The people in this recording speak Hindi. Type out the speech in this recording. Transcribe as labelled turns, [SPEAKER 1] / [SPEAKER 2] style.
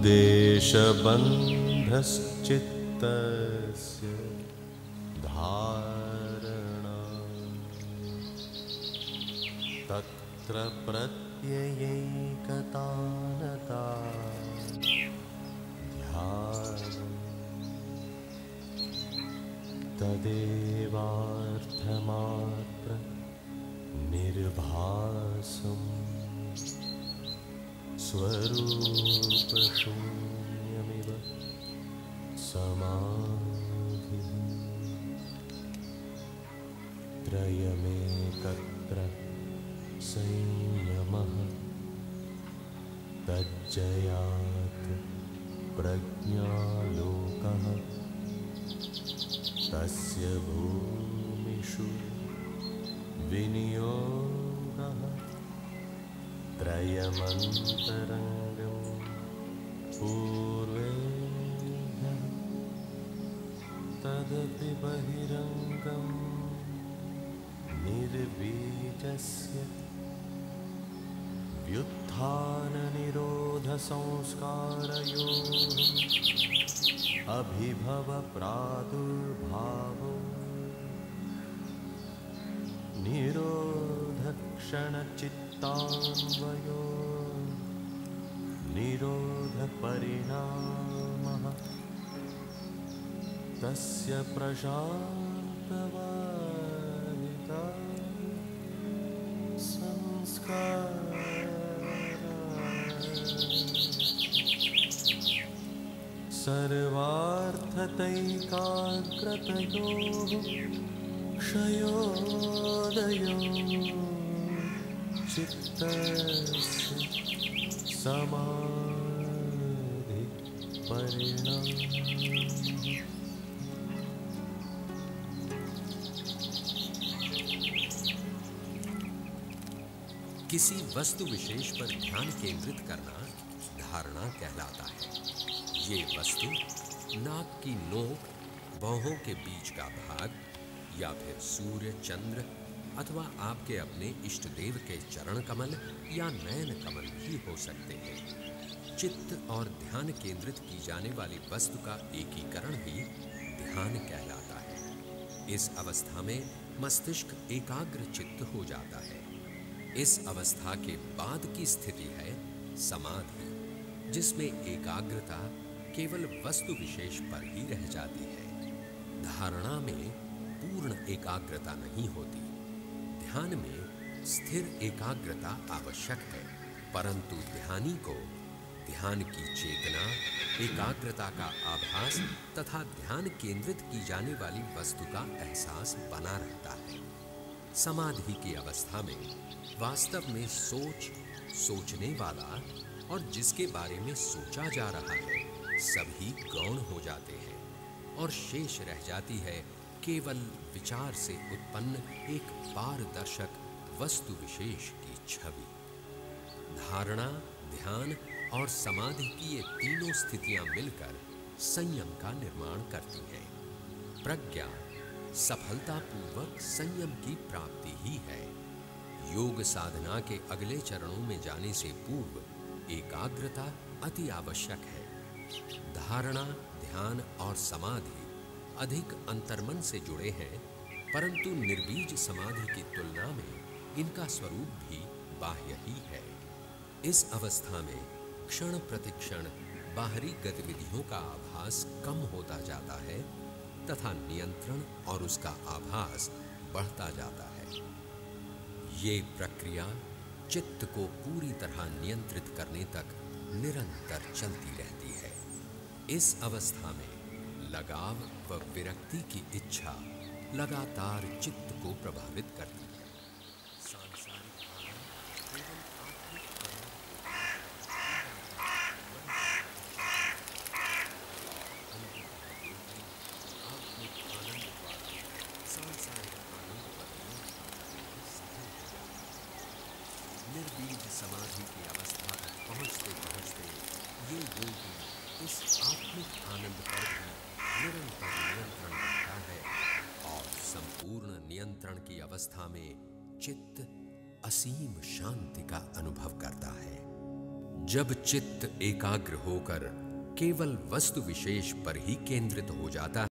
[SPEAKER 1] देशबन्धश्चित्तस्य धारणा तत्र प्रत्ययैकतानता ध्यानम् तदेवार्थमात्र निर्भासम् स्वरूपशून्यमिव समाधिः त्रयमेकत्र संयमः तज्जयात् प्रज्ञालोकः तस्य भूमिषु विनियोगः त्रयमन्तरङ्गं पूर्वेभ्यः तदपि बहिरङ्गं निर्बीजस्य व्युत्थाननिरोधसंस्कारयोः अभिभवप्रादुर्भावो निरोधक्षणचित्तान्वयो निरोधपरिणामः तस्य प्रशान्तवादिता संस्कारः सर्वार्थतैकाग्रतयोः क्षयोदयो चित्तस्य समाधि परिणाम।
[SPEAKER 2] किसी वस्तु विशेष पर ध्यान केंद्रित करना धारणा कहलाता है। ये वस्तु नाक की नोक, बाहों के बीच का भाग या फिर सूर्य, चंद्र अथवा आपके अपने इष्ट देव के चरण कमल या नयन कमल भी हो सकते हैं। चित्त और ध्यान केंद्रित की जाने वाली वस्तु का एकीकरण ही ध्यान कहलाता है। इस अवस्था में मस्तिष्क एकाग्र चित्त हो जाता है। इस अवस्था के बाद की स्थिति है समाधि, जिसमें एकाग्रता केवल वस्तु विशेष पर ही रह जाती है। धारणा में पूर्ण एकाग्रता नहीं होती। ध्यान में स्थिर एकाग्रता आवश्यक है, परंतु ध्यानी को ध्यान की चेतना, एकाग्रता का आभास तथा ध्यान केंद्रित की जाने वाली वस्तु का एहसास बना रहता है। समाधि की अवस्था में वास्तव में सोचने वाला और जिसके बारे में सोचा जा रहा है सभी गौण हो जाते हैं और शेष रह जाती है केवल विचार से उत्पन्न एक पारदर्शक वस्तु विशेष की छवि। धारणा, ध्यान और समाधि की ये तीनों स्थितियां मिलकर संयम का निर्माण करती हैं। प्रज्ञा सफलतापूर्वक संयम की प्राप्ति ही है। योग साधना के अगले चरणों में जाने से पूर्व एकाग्रता अति आवश्यक है। धारणा, ध्यान और समाधि अधिक अंतर्मन से जुड़े हैं, परंतु निर्बीज समाधि की तुलना में इनका स्वरूप भी बाह्य ही है। इस अवस्था में क्षण प्रतिक्षण बाहरी गतिविधियों का आभास कम होता जाता है तथा नियंत्रण और उसका आभास बढ़ता जाता है। ये प्रक्रिया चित्त को पूरी तरह नियंत्रित करने तक निरंतर चलती रहती है। इस अवस्था में लगाव व विरक्ति की इच्छा लगातार चित्त को प्रभावित करती है। सांसारिक केवल आत्मिक आनंद द्वारा सांसारिक आनंद पर निर्बीज समाधि की अवस्था तक पहुँचते पहुँचते ये योगी इस आत्मिक आनंद पर भी निरंतर नियंत्रण रखता है और संपूर्ण नियंत्रण की अवस्था में चित्त असीम शांति का अनुभव करता है। जब चित्त एकाग्र होकर केवल वस्तु विशेष पर ही केंद्रित हो जाता